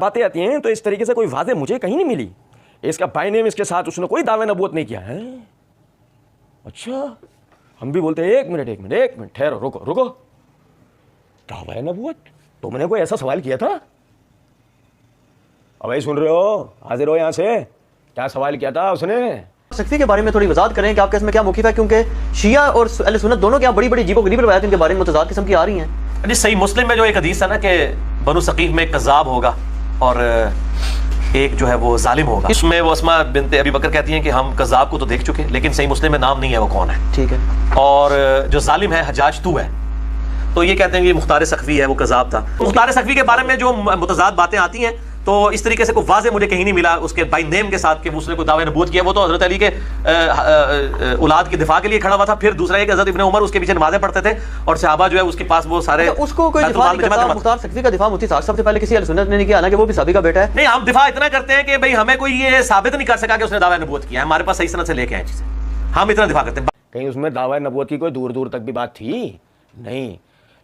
बातें आती हैं तो इस तरीके से कोई वादे मुझे कहीं नहीं मिली। इसका बाय नेम इसके साथ उसने कोई दावे नबूवत नहीं किया है। अच्छा, हम भी बोलते हैं एक मिनट ठहरो, रुको, दावा नबूवत? तुमने कोई ऐसा सवाल किया था? अब भाई सुन रहे हो, हाजिर हो यहां से, क्या सवाल किया था उसने? सख्फी के बारे में थोड़ी वजाहत करें कि आपके इसमें क्या मौक़िफ़ है, क्योंकि शिया और अहले सुन्नत दोनों क्या बड़ी बड़ी अजीबो-गरीब रवायत इनके बारे में मुतज़ाद किस्म की आ रही हैं। जी, सही मुस्लिम में जो एक हदीस है ना कि बनु सकीफ में एक कज़्ज़ाब होगा और एक जो है वो जालिम होगा। इसमें वो अस्मा बिनते अबी बकर कहती हैं कि हम कज़्ज़ाब को तो देख चुके, लेकिन सही मुस्लिम में नाम नहीं है वो कौन है। ठीक है। और जो जालिम है हज्जाज तू है, तो ये कहते हैं कि मुख्तार सख्वी है, वो कज़्ज़ाब था। मुख्तार सख्वी के बारे में जो मुतज़ाद बातें आती हैं, तो इस तरीके से कोई वाज़े मुझे कहीं नहीं मिला उसके बाई नेम के साथ कि उसने कोई दावे नबूवत किया। वो तो हज़रत अली के औलाद के दिफा के लिए खड़ा हुआ था। फिर दूसरा एक हज़रत इब्ने उमर उसके पीछे नमाज़ें पढ़ते थे और सहाबा जो है उसके पास वो सारे उसको कोई दिफा नहीं करता। मुख्तार सख्वी का दिफा मुफ्ती साहब सबसे पहले किसी अहले सुन्नत ने नहीं किया, हालांकि वो भी साहबी का बेटा है। नहीं, हम दिफा इतना करते हैं कि भाई हमें कोई ये साबित नहीं कर सका कि उसने दावा नबूवत किया है, हमारे पास सही सनद से लेके आए चीजें, हम इतना दिफा करते हैं। कहीं उसमें दावा नबूवत की कोई दूर दूर तक भी बात थी नहीं,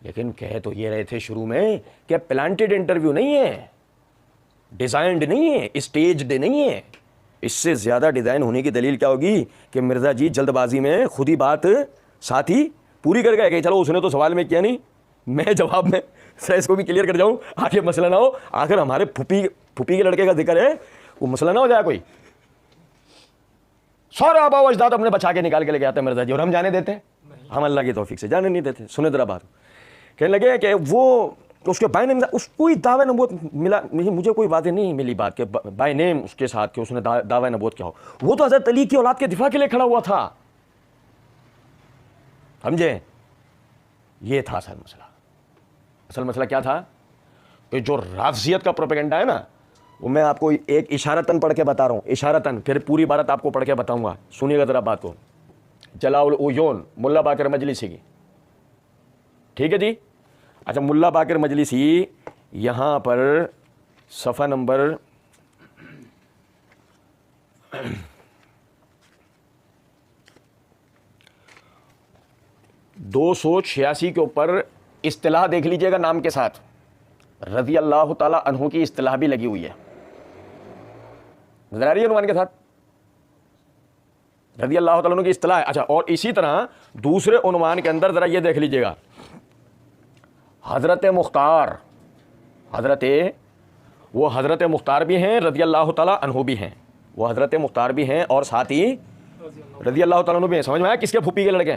लेकिन कह तो ये रहे थे शुरू में कि प्लांटेड इंटरव्यू नहीं है, डिजाइंड नहीं है, स्टेज्ड नहीं है। इससे ज्यादा डिजाइन होने की दलील क्या होगी कि मिर्जा जी जल्दबाजी में खुद ही बात साथ ही पूरी कर गए कि चलो उसने तो सवाल में किया नहीं, मैं जवाब में सर इसको भी क्लियर कर जाऊं, आगे मसला ना हो, आखिर हमारे फूफी के लड़के का जिक्र है, वो मसला ना हो जाए कोई। सारा आबा अजदाद अपने बचा के निकाल के लेके आते हैं मिर्जा जी, और हम जाने देते हैं? हम अल्लाह की तौफीक से जाने नहीं देते। सुने जरा बात, कहने लगे कि वो उसके बाय नेम उसको ही दावा नबूवत मिला नहीं, मुझे कोई वादे नहीं मिली बात के बाय नेम उसके साथ कि उसने दावा नबूवत क्या हो। वो तो हज़रत अली की औलाद के दिफा के लिए खड़ा हुआ था, समझे? ये था असल मसला। असल मसला क्या था कि जो राफजियत का प्रोपेगेंडा है ना, वो मैं आपको एक इशारतन पढ़ के बता रहा हूँ, इशारतन, फिर पूरी इबारत आपको पढ़ के बताऊंगा। सुनिएगा जरा बात को। जलाउल उयोन मुल्ला बाकर मजलिसी की, ठीक है जी? अच्छा, मुल्ला बाकर मजलिसी यहाँ पर सफ़ा नंबर 286 के ऊपर इस्तिलाह देख लीजिएगा नाम के साथ, रज़ी अल्लाह ताला अन्हु की इस्तिलाह भी लगी हुई है। नजर आ रही है उन्वान के साथ? रज़ी अल्लाह ताला अन्हु की इस्तिलाह है। अच्छा, और इसी तरह दूसरे उन्वान के अंदर ज़रा ये देख लीजिएगा, हज़रत मुख्तार, वो हज़रत मुख्तार भी हैं, रज़ी अल्लाह ताला अन्हु भी हैं, वो हज़रत मुख्तार भी हैं और साथ ही रज़ी अल्लाह ताला अन्हु भी हैं। समझ में आया किसके फूफी के लड़के?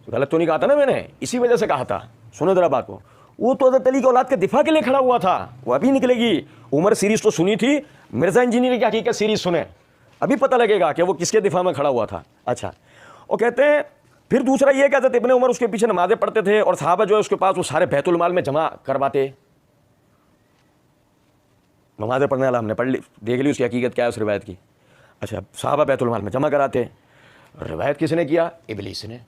गलत तो नहीं कहा था ना मैंने, इसी वजह से कहा था। सुनो जरा बात को। वो तो हज़रत अली के औलाद के दिफा के लिए खड़ा हुआ था, वो अभी निकलेगी। उमर सीरीज़ तो सुनी थी, मिर्ज़ा इंजीनियर की हकीकत सीरीज़ सुने, अभी पता लगेगा कि वो किसके दिफा में खड़ा हुआ था। अच्छा, वो कहते हैं फिर दूसरा ये कहते थे इब्ने उमर उसके पीछे नमाज़ें पढ़ते थे और सहाबा जो है उसके पास वो सारे बैतुल माल में जमा करवाते। नमाज़ें पढ़ने वाला हमने पढ़ ली, देख ली उसकी हकीकत क्या है उस रिवायत की। अच्छा, सहाबा बैतुल माल में जमा कराते। रिवायत किसने किया? इबलीस ने।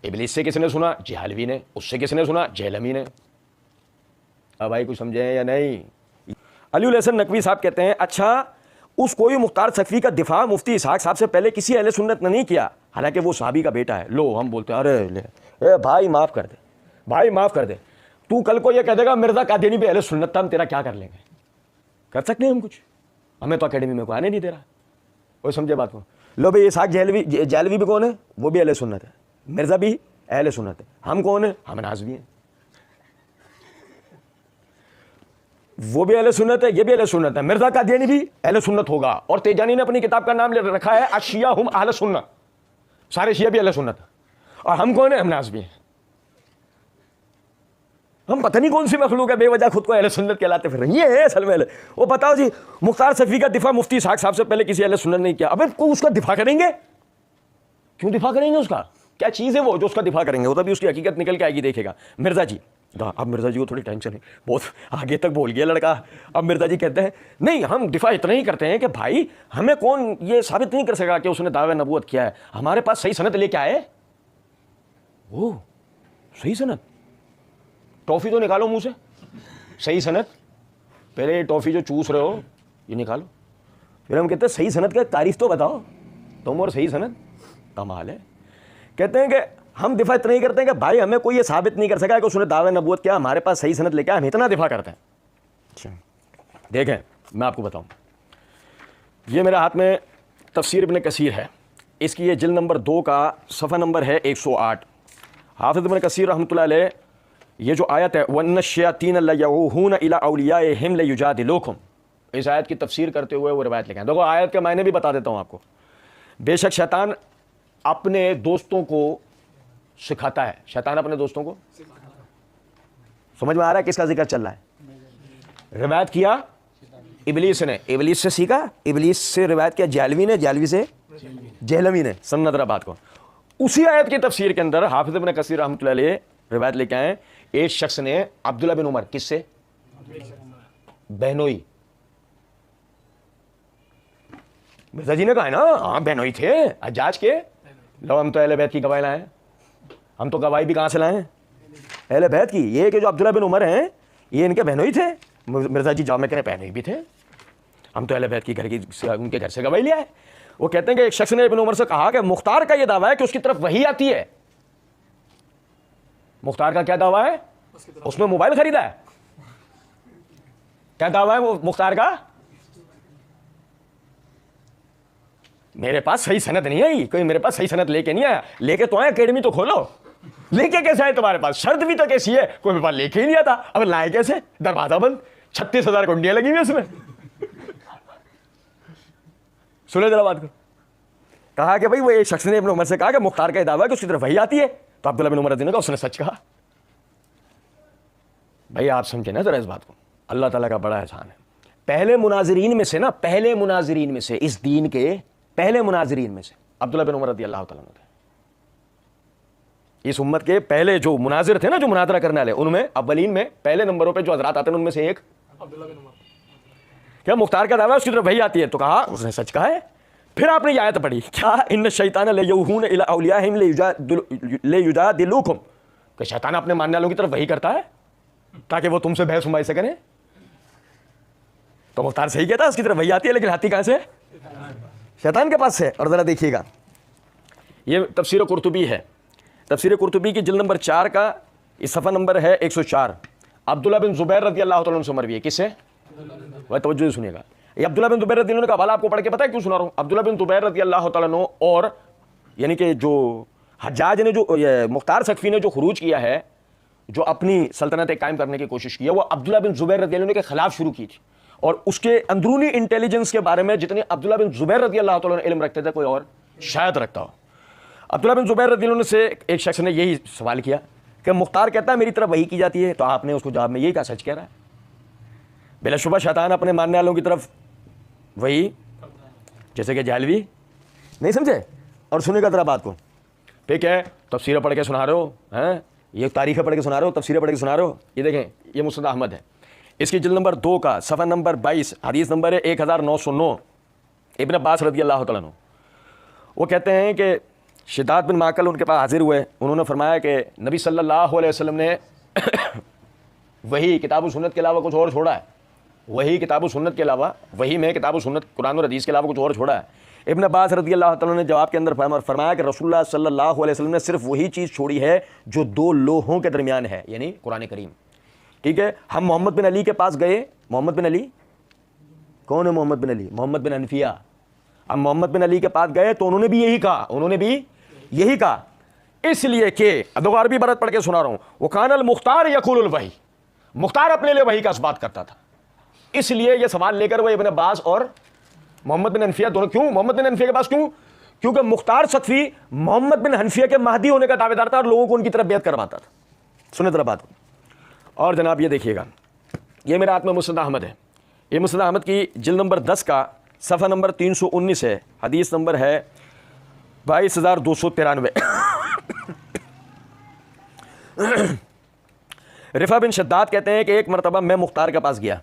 इबलीस से किसने सुना? जहलवी ने। उससे किसने सुना? जहलमी ने। अब भाई कुछ समझे या नहीं? अली हसन नकवी साहब कहते हैं, अच्छा उस कोई मुख्तार सख्वी का दिफा मुफ्ती इसहाक साहब से पहले किसी अहले सुन्नत ने नहीं किया, हालांकि वो साहबी का बेटा है। लो हम बोलते हैं अरे भाई माफ़ कर दे, भाई माफ़ कर दे, तू कल को ये कह देगा मिर्ज़ा कादियानी भी अहले सुन्नत था, हम तेरा क्या कर लेंगे? कर सकते हैं हम कुछ? हमें तो अकेडमी में को आने नहीं दे रहा। वो समझे बात को? लो भाई इसहाक जहलवी भी कौन है? वो भी अहले सुन्नत है, मिर्ज़ा भी अहले सुन्नत है। हम कौन है? हम नाज़वी हैं। वो भी अहले सुन्नत है, ये भी अहले सुन्नत है। मिर्ज़ा कादियानी भी अहले सुन्नत होगा, और तेजानी ने अपनी किताब का नाम ले रखा है अशिया हुम अहले सुन्नत, सारे शिया भी अहले सुन्नत है। और हम कौन है? हम नाज़वी हैं। हम पता नहीं कौन सी मखलूक है, बेवजह खुद को अहले सुन्नत कहलाते फिर। ये है असल में। वो बताओ जी, मुख्तार सफ़ी का दिफा मुफ्ती इसहाक साहब से पहले किसी अहले सुन्नत नहीं किया। अबे को उसका दिफा करेंगे? क्यों दिफा करेंगे? उसका क्या चीज़ है वो जो उसका दिफा करेंगे? वो तभी उसकी हकीकत निकल के आएगी, देखेगा। मिर्ज़ा जी, अब मिर्ज़ा जी को थोड़ी टेंशन है, बहुत आगे तक बोल गया लड़का। अब मिर्ज़ा जी कहते हैं नहीं, हम दिफा इतना ही करते हैं कि भाई हमें कौन ये साबित नहीं कर सका कि उसने दावा नबूवत किया है, हमारे पास सही सनद लेके आए। वो सही सनद, टॉफ़ी तो निकालो मुंह से, सही सनद। पहले ये टॉफ़ी जो चूस रहे हो ये निकालो, फिर हम कहते हैं सही सनद का तारीफ तो बताओ तुम, और सही सनद कमाल है। कहते हैं कि हम दिफा इतना ही करते हैं कि भाई हमें कोई ये साबित नहीं कर सका कि उसने दावा नबूवत किया, हमारे पास सही सनद लेके हम इतना दिफा करते हैं। देखें, मैं आपको बताऊं, ये मेरे हाथ में तफसीर इब्न कसीर है, इसकी ये जिल्द नंबर 2 का सफ़ा नंबर है 108। हाफिज़ इब्न कसीर रहमतुल्लाह अलैह ये जो आयत है वन्नश्यातीन लयऊहून इला औलियाइहिम लियुजादिलूकुम, इस आयत की तफसीर करते हुए वो रिवायत लिखा है। देखो आयत के मायने भी बता देता हूँ आपको। बेशक शैतान अपने दोस्तों को सिखाता है, शैतान अपने दोस्तों को, समझ में आ रहा है किसका जिक्र चल रहा है? रिवायत किया इबलीस ने, इबलीस से सीखा, इबलीस से रिवायत किया जहलवी ने, जहलवी से जहलवी ने, समझना जरा बात को। उसी आयत की तफसीर के अंदर हाफिज़ इब्न कसीर रहमतुल्लाह अलैह रिवायत लेके आए, एक शख्स ने अब्दुल्ला बिन उमर, किससे? बहनोई, मिर्जा जी ने कहा है ना, हाँ बहनोई थे हज्जाज के। लो हम तो अहले बैत की गवाही लाए, हम तो गवाही भी कहाँ से लाए? अहले बैत की। ये कि जो अब्दुल्ला बिन उमर हैं ये इनके बहनोई थे, मिर्जा जी जामे करे बहनोई भी थे, हम तो अहले बैत की घर की उनके घर से गवाही लिया है। वो कहते हैं कि एक शख्स ने इब्न उमर से कहा कि मुख्तार का ये दावा है कि उसकी तरफ वही आती है। मुख्तार का क्या दावा है? उसने मोबाइल खरीदा है। क्या दावा है वो मुख्तार का? मेरे पास सही सनद नहीं आई, कोई मेरे पास सही सनद लेके नहीं आया। लेके तो आए, एकेडमी तो खोलो, लेके कैसे आए तुम्हारे पास? शर्त भी तो कैसी है, कोई मेरे पास लेके ही नहीं आता। अब लाए कैसे? दरवाजा बंद, 36,000 कुंडियां लगी हुई उसमें। सुने जरा बात को। कहा कि भाई वो एक शख्स ने इब्न उमर से कहा कि मुख्तार का दावा है कि उसकी तरफ वही आती है। तो अब्दुल्ला बिन उमर ने कहा उसने सच कहा। भाई आप समझे ना जरा इस बात को, अल्लाह ताला का बड़ा एहसान है। पहले मुनाजिरीन में से ना, पहले मुनाजिरीन में से, इस दीन के पहले मुनाजिरीन में से अब्दुल्ला बिन उमर रज़ियल्लाहु ताला अन्हु थे। इस उम्मत के पहले जो मुनाजिर थे ना, जो मुनाजरा करने वाले, उनमें अव्वलीन में पहले नंबरों पे जो हजरात आते हैं उनमें से एक अब्दुल्ला बिन उमर। क्या मुख्तार का दावा है उसकी तरफ वही आती है? तो कहा उसने सच कहा है। फिर आपने ये आयत पढ़ी, क्या इन्न शैतान लयऊहून इला औलियाइहिम लियुजादिलूकुम, कि शैतान अपने मानने वालों की तरफ वही करता है ताकि वो तुमसे बहस सुनवाई से करें। तो मुख्तार सही कहता है उसकी तरफ वही आती है, लेकिन आती कहां से? शैतान के पास से। और जरा देखिएगा, ये तफसीर कुर्तुबी है, तफसीर कुर्तुबी की जिल्द नंबर 4 का इस सफ़ा नंबर है 104। अब्दुल्ला बिन जुबैर रज़ियल्लाहु तआला अन्हु से मरवी है। किससे? वह तवज्जो से सुनिएगा। ये अब्दुल्ला बिन जुबैर रज़ियल्लाहु अन्हु का हवाला आपको पढ़ के पता है क्यों सुना रहा हूँ? अब्दुल्ला बिन जुबैर रज़ियल्लाहु तआला अन्हु और यानी कि जो हज्जाज ने, जो मुख्तार सकफी ने जो खुरूज किया है, जो अपनी सल्तनत कायम करने की कोशिश की है, वो अब्दुल्ला बिन जुबैर रज़ियल्लाहु अन्हु के खिलाफ शुरू की थी। और उसके अंदरूनी इंटेलिजेंस के बारे में जितने अब्दुल्ला बिन जुबैर रज़ियल्लाहु तआला अन्हु इल्म रखते थे, कोई और शायद रखता हो। अब्दुल्ला बिन जुबैर रज़ियल्लाहु अन्हु से एक शख्स ने यही सवाल किया कि मुख्तार कहता है मेरी तरफ वही की जाती है, तो आपने उसको जवाब में यही कहा सच कह रहा है। बिलाशुबा शैतान अपने मानने वालों की तरफ वही, जैसे कि जहलवी, नहीं समझे? और सुनेगा जरा बात को, ठीक है? तफसीरें पढ़ के सुना रहे हो हैं, ये तारीखें पढ़ के सुना रहे हो, तफसीरें पढ़ के सुना रहे हो। ये देखें, ये मुस्नद अहमद है, इसकी जिल्द नंबर 2 का सफ़ा नंबर 22, हदीस नंबर है 1909। इब्न अब्बास रज़ियल्लाहु तआला अन्हु वो कहते हैं कि शिद्दात बिन माकल उनके पास हाजिर हुए। उन्होंने फरमाया कि नबी सल्लल्लाहु अलैहि वसल्लम ने वही किताब सुन्नत के अलावा कुछ और छोड़ा है, वही किताब सुन्नत के अलावा, वही में किताब सुन्नत कुरान और हदीस के अलावा कुछ और छोड़ा है। इब्न अब्बास रज़ियल्लाहु तआला ने जवाब के अंदर फरमाया कि रसूलुल्लाह सल्लल्लाहु अलैहि वसल्लम ने सिर्फ वही चीज़ छोड़ी है जो 2 लोहों के दरमियान है, यानी कुरान करीम। ठीक है? हम मोहम्मद बिन अली के पास गए। मोहम्मद बिन अली कौन है? मोहम्मद बिन अली, मोहम्मद बिन हनफिया। हम मोहम्मद बिन अली के पास गए तो उन्होंने भी यही कहा, उन्होंने भी यही कहा, इसलिए कि दो अरबी बरत पढ़ के सुना रहा हूं, वो कानल मुख्तार यकुल वही, मुख्तार अपने लिए वही का इस्बात करता था। इसलिए यह सवाल लेकर वो इब्न अब्बास और मोहम्मद बिन हनफिया दोनों, क्यों मोहम्मद बिन हनफिया के पास क्यों? क्योंकि मुख्तार सकफी मोहम्मद बिन हनफिया के महदी होने का दावेदार था और लोगों को उनकी तरफ बैत करवाता था। सुने जरा बात। और जनाब ये देखिएगा, ये मेरे हाथ में मुस्नद अहमद है। ये मुस्नद अहमद की जिल्द नंबर 10 का सफ़ा नंबर 319 है, हदीस नंबर है 22,293। रिफा बिन शद्दाद कहते हैं कि एक मरतबा मैं मुख्तार के पास गया,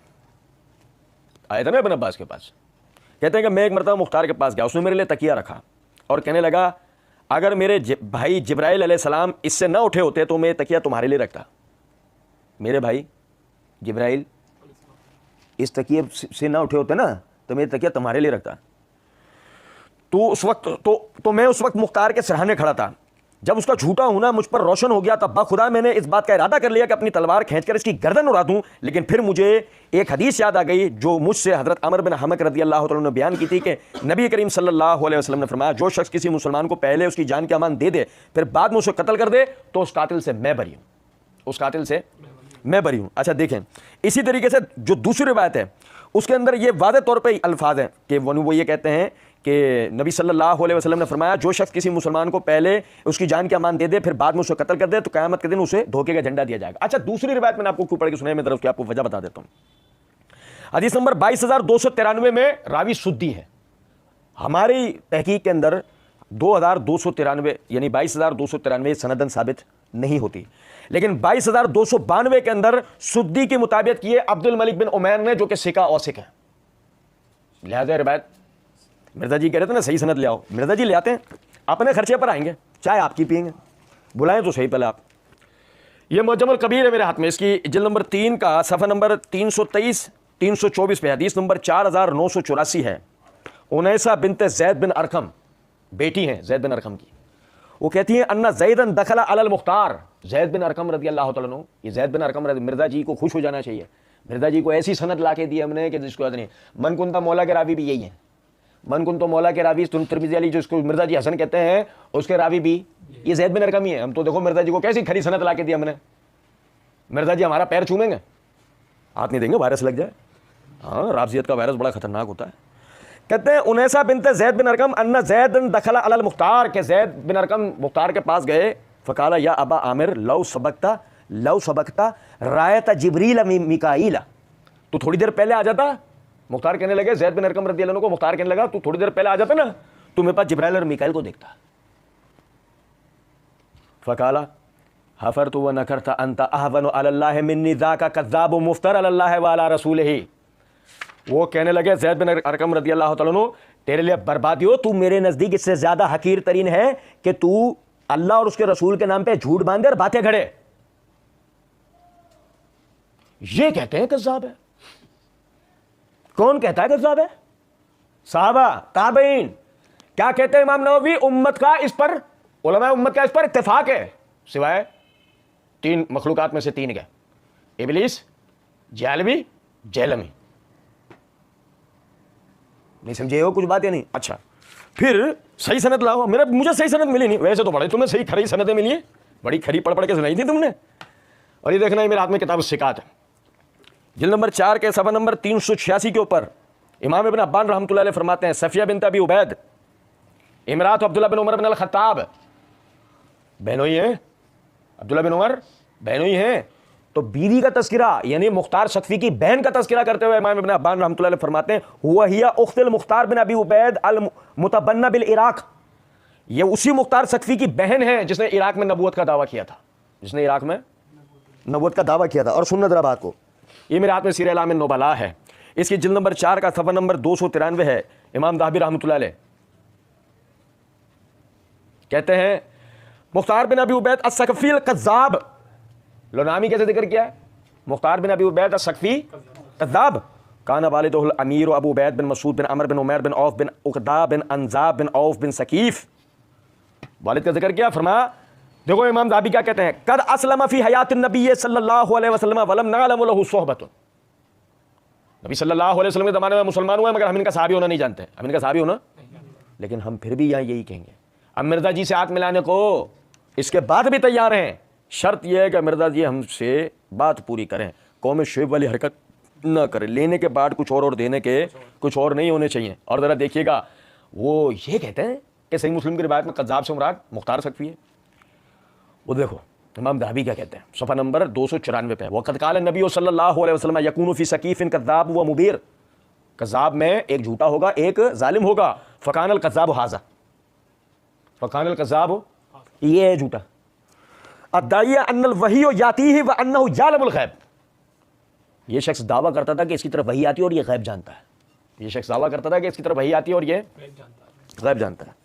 आया था ना इब्न अब्बास के पास, कहते हैं कि मैं एक मरतबा मुख्तार के पास गया, उसने मेरे लिए तकिया रखा और कहने लगा अगर मेरे भाई जिब्राइल अलैहिस्सलाम इससे ना उठे होते तो मैं तकिया तुम्हारे लिए रखता। मेरे भाई जिब्राइल इस तकिए से ना उठे होते ना तो मैं तकिया तुम्हारे लिए रखता। तो उस वक्त तो मैं उस वक्त मुख्तार के सराहने खड़ा था। जब उसका झूठा होना मुझ पर रोशन हो गया तब खुदा मैंने इस बात का इरादा कर लिया कि अपनी तलवार खींचकर इसकी गर्दन उड़ा दूं। लेकिन फिर मुझे एक हदीस याद आ गई जो मुझसे हजरत अमर बिन हमक रदी अल्लाह तआला ने बयान की थी कि नबी करीम सल्लल्लाहु अलैहि वसल्लम ने फरमाया, जो शख्स किसी मुसलमान को पहले उसकी जान की अमान दे दे फिर बाद में उसे कत्ल कर दे तो उस कातिल से मैं बरी हूं, उस कातिल से मैं बरी हूं। अच्छा देखें, इसी तरीके से जो दूसरी रिवायत है उसके अंदर ये वादे तौर पे अल्फाज हैं कि वो ये कहते हैं कि नबी सल्लल्लाहु अलैहि वसल्लम ने फरमाया, जो शख्स किसी मुसलमान को पहले उसकी जान की अमान दे दे फिर बाद में उसे कत्ल कर दे तो क़यामत के दिन उसे धोखे का झंडा दिया जाएगा। अच्छा दूसरी रिवायत मैंने आपको क्यों पढ़ के सुनाई, मैं तरफ आपको वजह बता देता हूँ। हदीस नंबर 22,293 में रावी सुद्दी है। हमारी तहकीक के अंदर 2,293 यानी 22,293 सनदन साबित नहीं होती, लेकिन 22,292 के अंदर सुद्दी की मुताबिक किए अब्दुल मलिक बिन उमैर ने, जो कि सिका औसिक है। लिहाजा रिवायत मिर्जा जी कह रहे थे ना सही सनद ले आओ, मिर्जा जी ले आते हैं, अपने खर्चे पर आएंगे, चाय आपकी पियेंगे, बुलाएं तो सही पहले आप। ये मुअज्जमुल कबीर है मेरे हाथ में, इसकी जिल्द नंबर 3 का सफ़ा नंबर 323-324 पे हदीस नंबर 4984 है। उनैसा बिनते ज़ैद बिन अरकम, बेटी हैं ज़ैद बिन अरकम की, वो कहती हैं अन्ना ज़ैदन दखला अलल मुख्तार, ज़ैद बिन अरकम रज़ी अल्लाह तआला अन्हु, ये ज़ैद बिन अरकम मिर्जा जी को खुश हो जाना चाहिए। मिर्जा जी को ऐसी सनद ला के दी हमने कि जिसको याद नहीं। मन कुंता मौला के रावी भी यही है, मन कुंतो मौला के रावी तिरमिज़ी अली जिसको मिर्जा जी हसन कहते हैं उसके रावी भी ये ज़ैद बिन अरकम ही है। हम तो देखो मिर्जा जी को कैसी खरी सनद ला के दी हमने, मिर्जा जी हमारा पैर चूमेंगे, हाथ नहीं देंगे वायरस लग जाए। हाँ, राफजियत का वायरस बड़ा खतरनाक होता है। कहते हैं उनैसा बिनते ज़ैद बिन अरकम अन्ना ज़ैदन दखला अलल मुख्तार, के ज़ैद बिन अरकम मुख्तार के पास गए। फ़काला या अबा आमिर लौ सबकता रायत जिब्रील मिकाईला, तू थोड़ी देर पहले आ जाता। मुख्तार कहने लगे, ज़ैद बिन अरकम रज़ी अल्लाह अन्हु को मुख्तार कहने लगा, तू थोड़ी देर पहले आ जाता ना, तू मेरे पास जिब्राइल और मिकाईल को देखता। फ़काला हफ़रतु व नकरता अंता अहवनु अलल्लाहि मिन्नी ज़ाका कज़्ज़ाबु मुफ्तर अलल्लाहि व अला रसूलिही। वो कहने लगे ज़ैद बिन अरकम रज़ी अल्लाह तआला अन्हु, तेरे लिए बर्बादी हो, तू मेरे नज़दीक इससे ज़्यादा हकीर तरीन है कि तू अल्लाह और उसके रसूल के नाम पे झूठ बांधे और बातें घड़े। ये कहते हैं कज़्ज़ाब है। कौन कहता है कज़्ज़ाब है? साहबा ताबईन। क्या कहते हैं इमाम नववी? उम्मत का इस पर, उलमा उम्मत का इस पर इत्तेफाक है, सिवाय 3 मखलूकात में से 3 के, इबलीस, जालवी, जैलमी। नहीं समझे हो कुछ बात या नहीं? अच्छा फिर सही सनद लाओ। मुझे सही सनद मिली नहीं, वैसे तो बड़े तुम्हें सही खरी सनदें मिली है, बड़ी खरी पढ़ के सुनाई थी तुमने। और ये देखना है मेरे हाथ में किताब सिकात है, जिल्द नंबर 4 के सफ़ा नंबर 386 के ऊपर इमाम इब्न अब्बान रहमतुल्लाह अलैह फरमाते हैं, सफिया बिनत अबी उबैद इमरात अब्दुल्लाह बिन उमर बिन अल खत्ताब, बहनों ही हैं, अब्दुल्लाह बिन उमर बहनों ही हैं। तो बीवी का तस्करा यानी मुख्तार सक़फ़ी की बहन का तस्करा करते हुए इमाम इब्न अब्बान रहमतुल्लाह अलैह फरमाते हैं, हुआ हिया उख्तुल मुख्तार बिन अबी उबैद अल मुतबन्ना बिल इराक, ये उसी मुख्तार सक़फ़ी की बहन है जिसने इराक में नबूवत का दावा किया था, जिसने इराक में नबूवत का दावा किया था। और सुन्नत बात को, ये मेरे हाथ में सीर अलाम नुबला है, इसकी जिल्द नंबर 4 का सफ़ा नंबर 293 है। इमाम ज़हाबी रहमतुल्लाह अलैह कहते हैं, मुख्तार बिन अबी उबैद अस-सक़फ़ी अल-कज़्ज़ाब, लो नामी कैसे जिक्र किया है? मुख्तार बिन अबी उबैद अस-सक़फ़ी कज़्ज़ाब, काना वालिदुहुल अमीर Abu Ubaid bin Masud bin Amr bin Umair bin Auf bin Uqda bin Anzab bin Auf bin Saqif, वालिद का जिक्र किया। फरमाया, देखो इमाम ज़हाबी क्या कहते हैं, कद असलम फ़ी हयातिन नबी सल्लल्लाहु अलैहि वसल्लम वलम नअलम लहु सोहबतुन, नबी सल्लल्लाहु अलैहि वसल्लम के ज़माने में मुसलमान हुए मगर हम इनका सहाबी होना नहीं जानते, हम इनका सहाबी होना, लेकिन हम फिर भी यहाँ यही कहेंगे। अब मिर्ज़ा जी से आँख मिलाने को इसके बाद भी तैयार हैं, शर्त यह है कि मिर्ज़ा जी हमसे बात पूरी करें, कौम शुएब वाली हरकत न करें, लेने के बाद कुछ और देने के कुछ और नहीं होने चाहिए। और ज़रा देखिएगा, वो ये कहते हैं कि सही मुस्लिम की रिवायत में कज़्ज़ाब से मुराद मुख्तार सक़फ़ी है। वो देखो इमाम ज़हाबी क्या कहते हैं, सफ़ा नंबर 294 पे, वक़द क़ाल नबी सल्लल्लाहु अलैहि वसल्लम यकूनु फ़ी सक़ीफ़िन कज़्ज़ाब व मुबीर, कज़्ज़ाब में एक झूठा होगा एक ज़ालिम होगा। फ़कानल कज़्ज़ाब हाज़ा, फ़कानल कज़्ज़ाब ये है झूठा। अद्दाइया अन्नल वही यातीही व अन्नहु यालमुल गैब, ये शख्स दावा करता था कि इसकी तरफ वही आती है और ये गैब जानता है। ये शख्स दावा करता था कि इसकी तरफ वही आती है और ये गैब जानता है।